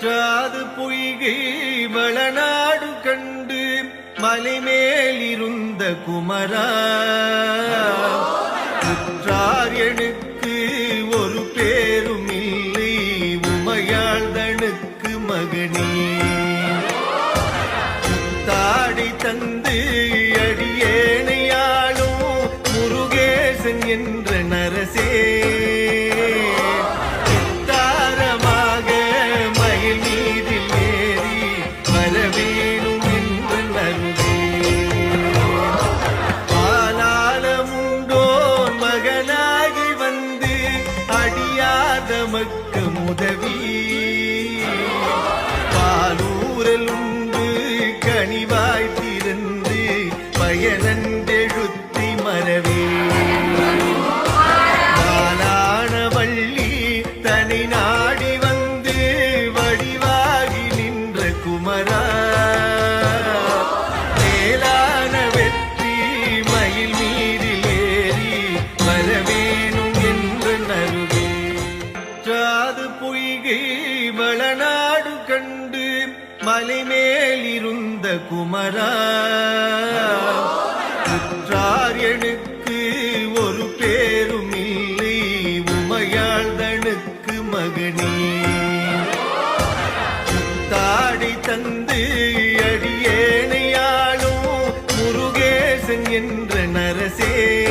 வற்றாது பொய்கை வளநாடு கண்டு மலைமேலிருந்த குமரா உற்றார் எனக்கு ஒரு பேரும் இல்லை உமையாள்தனுக்கு மகனே தாடி தந்து அடியேனையாளும் முருகேசன் என்ற நரசே மக்கு முதவி பாலூரலுண்டு கனிவாய் திறந்து பயனந்தெழுத்தி மரவே நாளான வள்ளி தனி நாடி வந்து வடிவாகி நின்ற குமரா மேலான வெற்றி மயில் மீதில் ஏறி வரவேணும் என்று நருவே பொய்கை வளநாடு கண்டு மலைமேலிருந்த குமரா உற்றார் எனக்கு ஒரு பேரும் இல்லை உமையாள்தனுக்கு மகனே தாடி தந்த